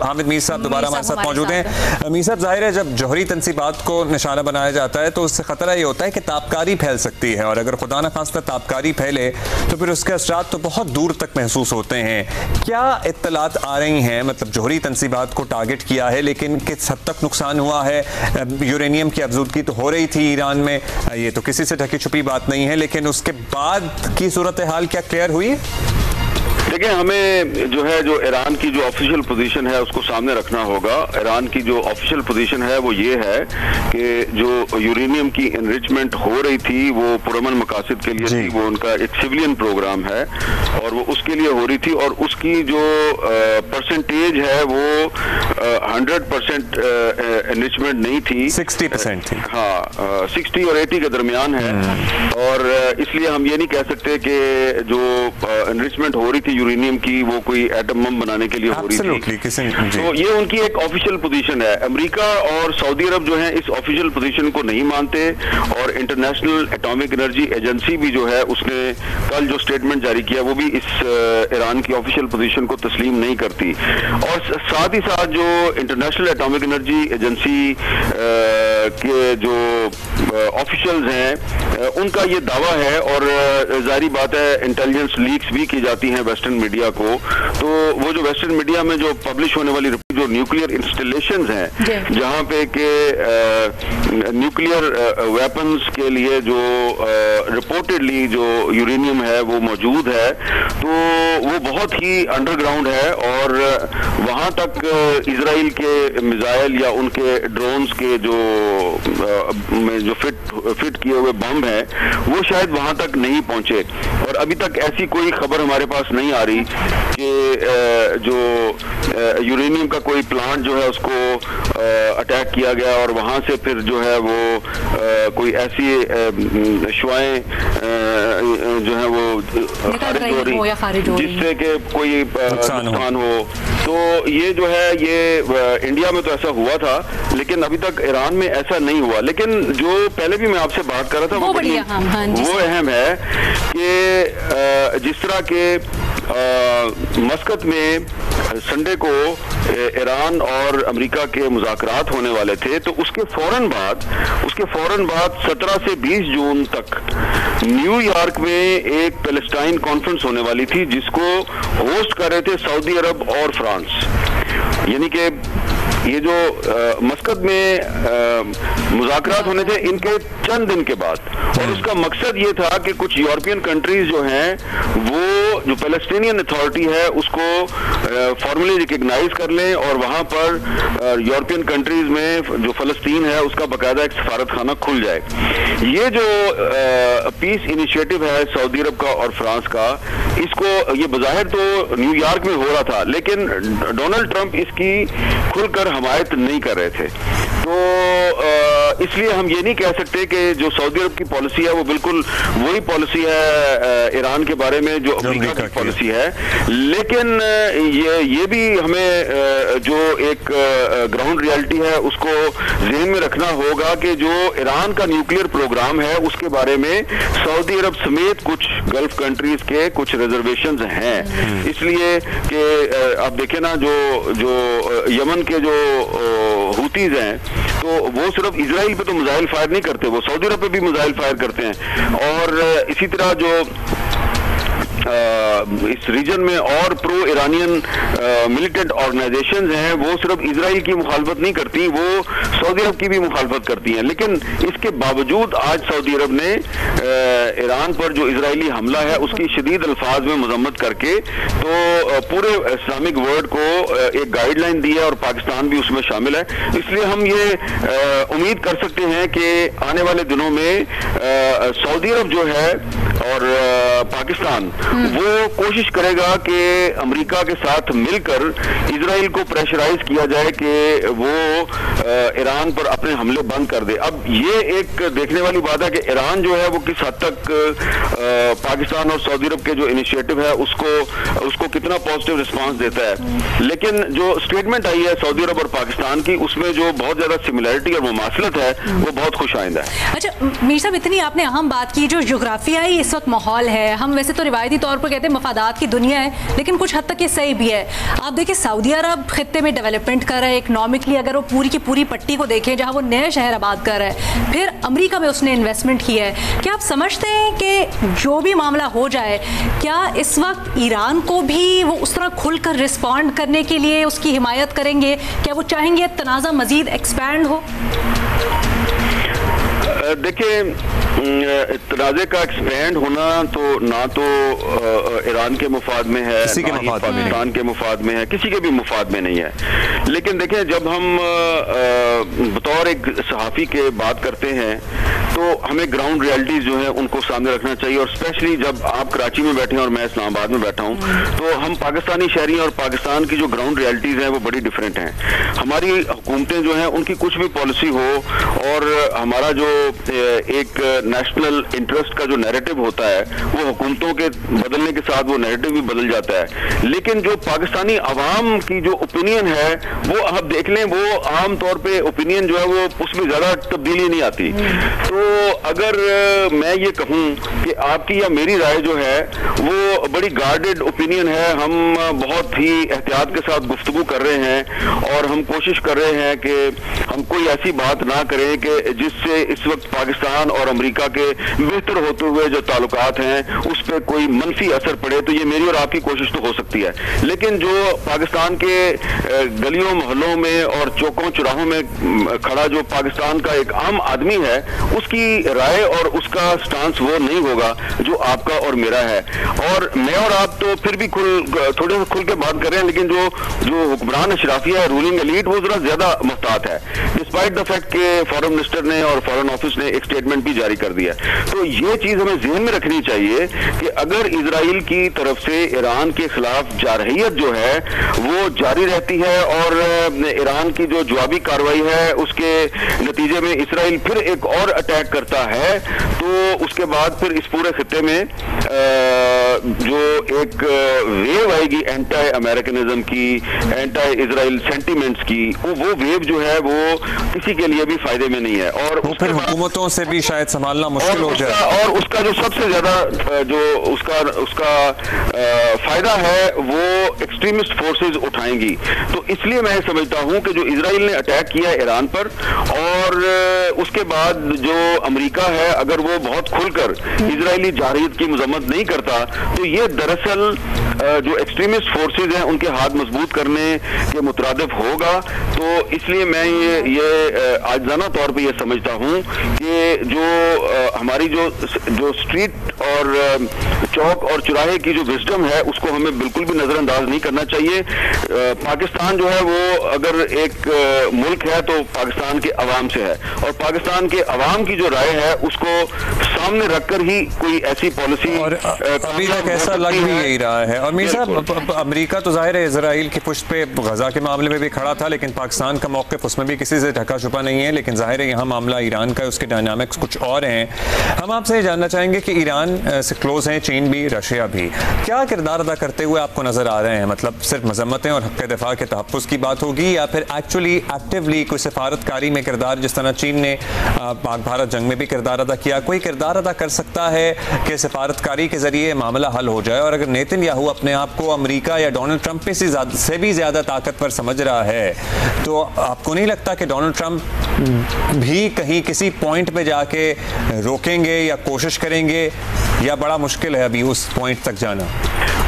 हामिद मीर साहब दोबारा हमारे साथ मौजूद हैं। मीर साहब, जाहिर है जब जौहरी तंसीबात को निशाना बनाया जाता है तो उससे खतरा ये होता है कि ताबकारी फैल सकती है, और अगर खुदा न खास्ता ताबकारी फैले तो फिर उसके असरात तो बहुत दूर तक महसूस होते हैं। क्या इत्तलात आ रही हैं, मतलब जौहरी तंसीबात को टारगेट किया है लेकिन किस हद तक नुकसान हुआ है? यूरेनियम की अफजूदगी तो हो रही थी ईरान में, ये तो किसी से ढकी छुपी बात नहीं है, लेकिन उसके बाद की सूरत हाल क्या क्लियर हुई? देखिए, हमें जो है जो ईरान की जो ऑफिशियल पोजीशन है उसको सामने रखना होगा। ईरान की जो ऑफिशियल पोजीशन है वो ये है कि जो यूरेनियम की एनरिचमेंट हो रही थी वो पुरअमन मकासद के लिए थी, वो उनका एक सिविलियन प्रोग्राम है और वो उसके लिए हो रही थी, और उसकी जो परसेंटेज है वो 100% एनरिचमेंट नहीं थी, 60% थी। हाँ, 60 और 80 के दरमियान है, और इसलिए हम ये नहीं कह सकते कि जो एनरिचमेंट हो रही थी यूरेनियम की वो कोई एटम बम बनाने के लिए हो रही थी। तो ये उनकी एक ऑफिशियल पोजीशन है। अमेरिका और सऊदी अरब जो है इस ऑफिशियल पोजीशन को नहीं मानते, और इंटरनेशनल एटॉमिक एनर्जी एजेंसी भी जो है उसने कल जो स्टेटमेंट जारी किया वो भी इस ईरान की ऑफिशियल पोजीशन को तस्लीम नहीं करती। और साथ ही साथ जो इंटरनेशनल एटॉमिक एनर्जी एजेंसी के जो ऑफिशियल्स हैं उनका ये दावा है, और जारी बात है इंटेलिजेंस लीक्स भी की जाती हैं वेस्टर्न मीडिया को, तो वो जो वेस्टर्न मीडिया में जो पब्लिश होने वाली जो न्यूक्लियर इंस्टॉलेशंस हैं जहां पे के न्यूक्लियर वेपन्स के लिए जो रिपोर्टेडली जो यूरेनियम है वो मौजूद है, तो वो बहुत ही अंडरग्राउंड है, और वहां तक इजराइल के मिसाइल या उनके ड्रोन्स के जो फिट किए हुए बम है वो शायद वहां तक नहीं पहुंचे। और अभी तक ऐसी कोई खबर हमारे पास नहीं आ रही कि जो यूरेनियम का कोई प्लांट जो है उसको अटैक किया गया और वहां से फिर जो है वो कोई ऐसी शुआएं जो है वो खारिज हो रही जिससे कि कोई नुकसान हो। तो ये जो है ये इंडिया में तो ऐसा हुआ था, लेकिन अभी तक ईरान में ऐसा नहीं हुआ। लेकिन जो पहले भी मैं आपसे बात कर रहा था वो अहम है कि जिस तरह के मस्कत में संडे को ईरान और अमेरिका के मुज़ाकरात होने वाले थे, तो उसके फौरन बाद 17 से 20 जून तक न्यूयॉर्क में एक पैलेस्टाइन कॉन्फ्रेंस होने वाली थी जिसको होस्ट कर रहे थे सऊदी अरब और फ्रांस। यानी कि ये जो मस्कत में मुज़ाकरात होने थे इनके चंद दिन के बाद, और उसका मकसद ये था कि कुछ यूरोपियन कंट्रीज जो हैं वो जो पैलेस्टीनियन अथॉरिटी है उसको फॉर्मली रिकग्नाइज कर लें, और वहाँ पर यूरोपियन कंट्रीज में जो फ़लस्तीन है उसका बाकायदा एक सफारत खाना खुल जाए। ये जो पीस इनिशिएटिव है सऊदी अरब का और फ्रांस का, इसको ये बज़ाहिर तो न्यूयॉर्क में हो रहा था, लेकिन डोनाल्ड ट्रंप इसकी खुलकर हमायत नहीं कर रहे थे। तो इसलिए हम ये नहीं कह सकते कि जो सऊदी अरब की पॉलिसी है वो बिल्कुल वही पॉलिसी है ईरान के बारे में जो अमेरिका की पॉलिसी है, लेकिन ये भी हमें जो एक ग्राउंड रियलिटी है उसको ज़हन में रखना होगा कि जो ईरान का न्यूक्लियर प्रोग्राम है उसके बारे में सऊदी अरब समेत कुछ गल्फ कंट्रीज के कुछ रिजर्वेशंस हैं। इसलिए कि आप देखें ना, जो यमन के जो हुतीज हैं तो वो सिर्फ इजराइल पे तो मिसाइल फायर नहीं करते, वो सऊदी अरब पे भी मिसाइल फायर करते हैं। और इसी तरह जो इस रीजन में और प्रो ईरानियन मिलिटेंट ऑर्गेनाइजेशंस हैं वो सिर्फ इजराइल की मुखालफत नहीं करती, वो सऊदी अरब की भी मुखालफत करती हैं। लेकिन इसके बावजूद आज सऊदी अरब ने ईरान पर जो इजरायली हमला है उसकी शदीद अल्फाज में मजम्मत करके तो पूरे इस्लामिक वर्ल्ड को एक गाइडलाइन दी है, और पाकिस्तान भी उसमें शामिल है। इसलिए हम ये उम्मीद कर सकते हैं कि आने वाले दिनों में सऊदी अरब जो है और पाकिस्तान वो कोशिश करेगा कि अमेरिका के साथ मिलकर इजराइल को प्रेशराइज किया जाए कि वो ईरान पर अपने हमले बंद कर दे। अब ये एक देखने वाली बात है कि ईरान जो है वो किस हद तक पाकिस्तान और सऊदी अरब के जो इनिशिएटिव है उसको कितना पॉजिटिव रिस्पांस देता है। लेकिन जो स्टेटमेंट आई है सऊदी अरब और पाकिस्तान की उसमें जो बहुत ज्यादा सिमिलरिटी और मुमासलत है वो बहुत खुश आइंदा है। अच्छा मीर साहब, इतनी आपने अहम बात की, जो जोग्राफियाई इस वक्त माहौल है, हम वैसे तो रिवायती तौर पर कहते हैं मफादात की दुनिया है, लेकिन कुछ हद तक ये सही भी है। आप देखिए सऊदी अरब खित्ते में डेवलपमेंट कर रहा है इकोनॉमिकली, अगर वो पूरी की पूरी पट्टी को देखें जहाँ वो नए शहर आबाद कर रहा है, फिर अमेरिका में उसने इन्वेस्टमेंट किया है। क्या आप समझते हैं कि जो भी मामला हो जाए, क्या इस वक्त ईरान को भी वो उस तरह खुलकर रिस्पॉन्ड करने के लिए उसकी हिमायत करेंगे? क्या वो चाहेंगे तनाज़ा मजीद एक्सपैंड हो? देखिए, तनाज़े का एक्सपेंड होना तो ना तो ईरान के मुफाद में है, ना ही पाकिस्तान के मुफाद में है, किसी के भी मुफाद में नहीं है। लेकिन देखें, जब हम बतौर एक सहाफ़ी के बात करते हैं तो हमें ग्राउंड रियलिटीज जो है उनको सामने रखना चाहिए। और स्पेशली जब आप कराची में बैठे हैं और मैं इस्लामाबाद में बैठा हूं, तो हम पाकिस्तानी शहरी और पाकिस्तान की जो ग्राउंड रियलिटीज हैं वो बड़ी डिफरेंट हैं। हमारी हुकूमतें जो हैं उनकी कुछ भी पॉलिसी हो और हमारा जो एक नेशनल इंटरेस्ट का जो नैरेटिव होता है वो हुकूमतों के बदलने के साथ वो नैरेटिव भी बदल जाता है। लेकिन जो पाकिस्तानी अवाम की जो ओपिनियन है वो आप देख लें, वो आम तौर पे ओपिनियन जो है वो उसमें ज्यादा तब्दीली नहीं आती। तो अगर मैं ये कहूं कि आपकी या मेरी राय जो है वो बड़ी गार्डेड ओपिनियन है, हम बहुत ही एहतियात के साथ गुफ्तगू कर रहे हैं और हम कोशिश कर रहे हैं कि हम कोई ऐसी बात ना करें कि जिससे इस वक्त पाकिस्तान और अमेरिका के बेहतर होते हुए जो ताल्लुकात हैं उस पर कोई मनफी असर पड़े, तो ये मेरी और आपकी कोशिश तो हो सकती है। लेकिन जो पाकिस्तान के गलियों मोहल्लों में और चौकों चौराहों में खड़ा जो पाकिस्तान का एक आम आदमी है, उसकी राय और उसका स्टांस वो नहीं होगा जो आपका और मेरा है। और मैं और आप तो फिर भी थोड़े से खुल के बात कर रहे हैं, लेकिन जो हुक्मरान अशराफिया है, रूलिंग एलीट, वो जरा ज्यादा मुहतात है, डिस्पाइट द फैक्ट के फॉरेन मिनिस्टर ने और फॉरेन ऑफिस ने एक स्टेटमेंट भी जारी कर दिया। तो ये चीज हमें ज़हन में रखनी चाहिए कि अगर इजराइल की तरफ से ईरान के खिलाफ जारहियत जो है वो जारी रहती है और ईरान की जो जवाबी कार्रवाई है उसके नतीजे में इसराइल फिर एक और अटैक करता है, तो उसके बाद फिर इस पूरे खित्ते में जो एक वेव आएगी एंटी अमेरिकनिज्म की, एंटी इजराइल सेंटिमेंट्स की, वो वेव जो है वो किसी के लिए भी फायदे में नहीं है और फिर हुकूमतों से भी शायद संभालना मुश्किल हो जाए। और उसका जो सबसे ज्यादा जो उसका फायदा है वो एक्सट्रीमिस्ट फोर्सेस उठाएंगी। तो इसलिए मैं समझता हूं कि जो इजराइल ने अटैक किया ईरान पर और उसके बाद जो अमेरिका है, अगर वो बहुत खुलकर इजरायली जारहियत की मजम्मत नहीं करता, तो ये दरअसल जो एक्सट्रीमिस्ट फोर्सेस हैं उनके हाथ मजबूत करने के मुतरादिफ होगा। तो इसलिए मैं ये आजाना तौर पे ये समझता हूं कि जो हमारी जो स्ट्रीट और चौक और चौराहे की जो विजडम है उसको हमें बिल्कुल भी नजरअंदाज नहीं करना चाहिए। पाकिस्तान जो है वो अगर एक मुल्क है तो पाकिस्तान के अवाम से है और पाकिस्तान के अवाम की जो राय है उसको सामने रखकर ही कोई ऐसी पॉलिसी, और अभी तक ऐसा लग भी यही रहा है। और मीर साहब, अमेरिका तो जाहिर है इजराइल की पुष्ट पे गजा के मामले में भी खड़ा था, लेकिन पाकिस्तान का मौक़िफ़ उसमें भी किसी से ढका छुपा नहीं है। लेकिन जाहिर है यहाँ मामला ईरान का है, उसके डायनामिक्स कुछ और हैं। हम आपसे जानना चाहेंगे कि ईरान से क्लोज हैं, चीन भी, रशिया भी, क्या किरदार अदा करते हुए आपको नजर आ रहे हैं? मतलब सिर्फ मजम्मतें और हक़ दिफा के तहफ़्फ़ुज़ की बात होगी या फिर एक्चुअली एक्टिवली कोई सफारतकारी में किरदार, जिस तरह चीन ने पाक भारत जंग में भी किरदार अदा किया, कोई किरदार अदा कर सकता है कि सफारतकारी के जरिए मामला हल हो जाए? और अगर नेतन्याहू अपने आप को अमेरिका या डोनाल्ड ट्रंप से भी ज्यादा ताकतवर समझ रहा है, तो आपको नहीं लगता कि डोनाल्ड ट्रंप भी कहीं किसी पॉइंट पे जाके रोकेंगे या कोशिश करेंगे, या बड़ा मुश्किल है अभी उस पॉइंट तक जाना?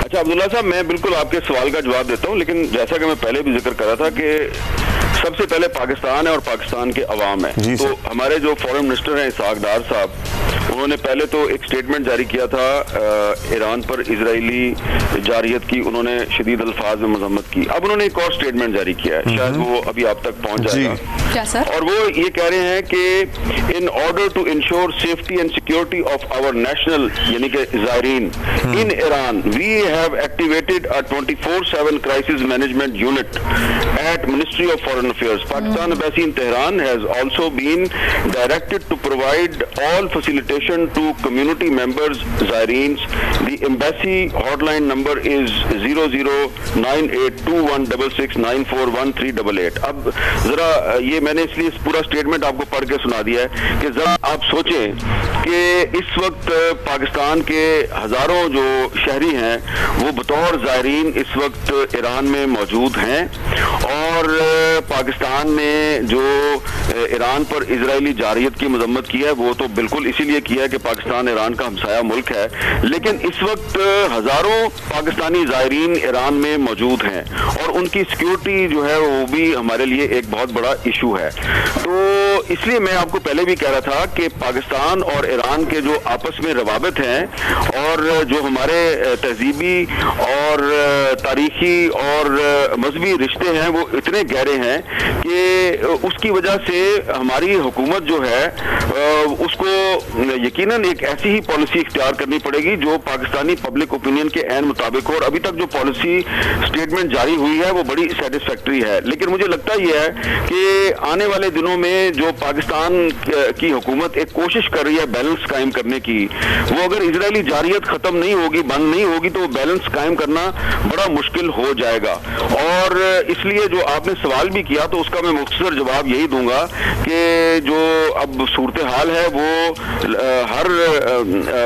अच्छा अब्दुल्ला साहब, मैं बिल्कुल आपके सवाल का जवाब देता हूं, लेकिन जैसा कि मैं पहले भी जिक्र कर रहा था कि सबसे पहले पाकिस्तान है और पाकिस्तान के अवाम है। तो हमारे जो फॉरेन मिनिस्टर हैं इसहाक डार साहब, उन्होंने पहले तो एक स्टेटमेंट जारी किया था ईरान पर इजरायली जारहियत की, उन्होंने शदीद अल्फाज में मजम्मत की। अब उन्होंने एक और स्टेटमेंट जारी किया है, शायद वो अभी आप तक पहुंच जाएगा। क्या सर? और वो ये कह रहे हैं कि in order to ensure safety and security of our national यानी कि ज़ायरीन in Iran, we have activated a 24/7 crisis management unit at Ministry of Foreign Affairs. Pakistan Embassy in Tehran has also been directed to provide all facilitation to community members, Zairins. The embassy hotline number is 00982166941388. अब जरा ये मैंने इसलिए पूरा statement आपको पढ़ के सुना दिया है कि जरा आप सोचें कि इस वक्त पाकिस्तान के हजारों जो शहरी हैं वो बतौर ज़ायरीन इस वक्त ईरान में मौजूद हैं, और पाकिस्तान ने जो ईरान पर इजरायली जारियत की मजम्मत की है वो तो बिल्कुल इसीलिए किया है कि पाकिस्तान ईरान का हमसाया मुल्क है, लेकिन इस वक्त हजारों पाकिस्तानी ज़ायरीन ईरान में मौजूद हैं और उनकी सिक्योरिटी जो है वो भी हमारे लिए एक बहुत बड़ा इशू है। तो इसलिए मैं आपको पहले भी कह रहा था कि पाकिस्तान और ईरान के जो आपस में रवाबित हैं और जो हमारे तहजीबी और तारीखी और मजहबी रिश्ते हैं वो इतने गहरे हैं कि उसकी वजह से हमारी हुकूमत जो है उसको यकीनन एक ऐसी ही पॉलिसी इख्तियार करनी पड़ेगी जो पाकिस्तानी पब्लिक ओपिनियन के ऐन मुताबिक हो, और अभी तक जो पॉलिसी स्टेटमेंट जारी हुई है वो बड़ी सेटिस्फैक्ट्री है। लेकिन मुझे लगता यह है कि आने वाले दिनों में जो पाकिस्तान की हुकूमत एक कोशिश कर रही है बैलेंस कायम करने की, वो अगर इजरायली जारियत खत्म नहीं होगी, बंद नहीं होगी, तो बैलेंस कायम करना बड़ा मुश्किल हो जाएगा। और इसलिए जो आपने सवाल भी किया तो उसका मैं मुख्तसर जवाब यही दूंगा कि जो अब सूरत हाल है वो हर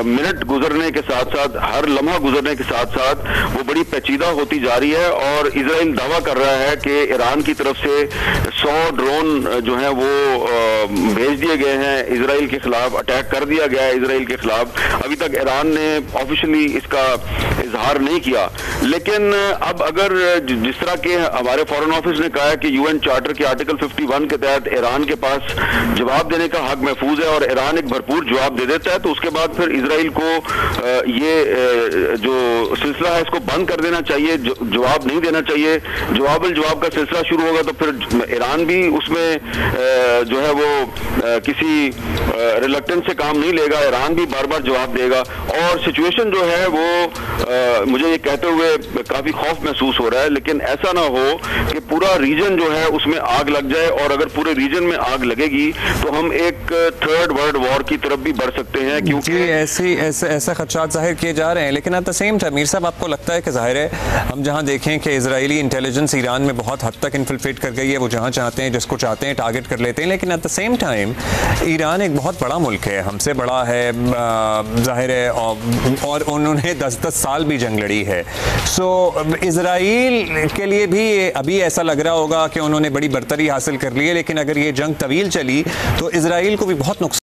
मिनट गुजरने के साथ साथ, हर लम्हा गुजरने के साथ साथ वो बड़ी पेचीदा होती जा रही है, और इजराइल दावा कर रहा है कि ईरान की तरफ से 100 ड्रोन जो है वो भेज दिए गए हैं इजराइल के खिलाफ, अटैक कर दिया गया है इजराइल के खिलाफ। अभी तक ईरान ने ऑफिशियली इसका इजहार नहीं किया, लेकिन अब अगर जिस तरह के हमारे फॉरेन ऑफिस ने कहा है कि यूएन चार्टर के आर्टिकल 51 के तहत ईरान के पास जवाब देने का हक महफूज है और ईरान एक भरपूर जवाब दे देता है, तो उसके बाद फिर इजराइल को ये जो सिलसिला है इसको बंद कर देना चाहिए, जवाब नहीं देना चाहिए। जवाब का सिलसिला शुरू होगा तो फिर ईरान भी उसमें जो है वो किसी रिलक्टेंस से काम नहीं लेगा, ईरान भी बार बार जवाब देगा, और सिचुएशन जो है वो मुझे ये कहते हुए काफी खौफ महसूस हो रहा है। लेकिन ऐसा ना हो कि पूरा रीजन जो है उसमें आग लग जाए, और अगर पूरे रीजन में आग लगेगी तो हम एक थर्ड वर्ल्ड वॉर की तरफ भी बढ़ सकते हैं, क्योंकि ऐसे खदशात जाहिर किए जा रहे हैं। लेकिन at the same time Mir साहब, आपको लगता है कि जाहिर है हम जहां देखें कि इजरायली इंटेलिजेंस ईरान में बहुत हद तक इन्फिल्ट्रेट कर गई है, वो जहां चाहते हैं जिसको चाहते हैं टारगेट कर लेते हैं, लेकिन at the same time Iran एक बहुत बड़ा मुल्क है, हमसे बड़ा है जाहिर है, और उन्होंने 10-10 साल भी जंग लड़ी है। सो इजराइल के लिए भी अभी ऐसा लग रहा होगा कि उन्होंने बड़ी बर्तरी हासिल कर ली है, लेकिन अगर ये जंग तवील चली तो इजराइल को भी बहुत नुकसान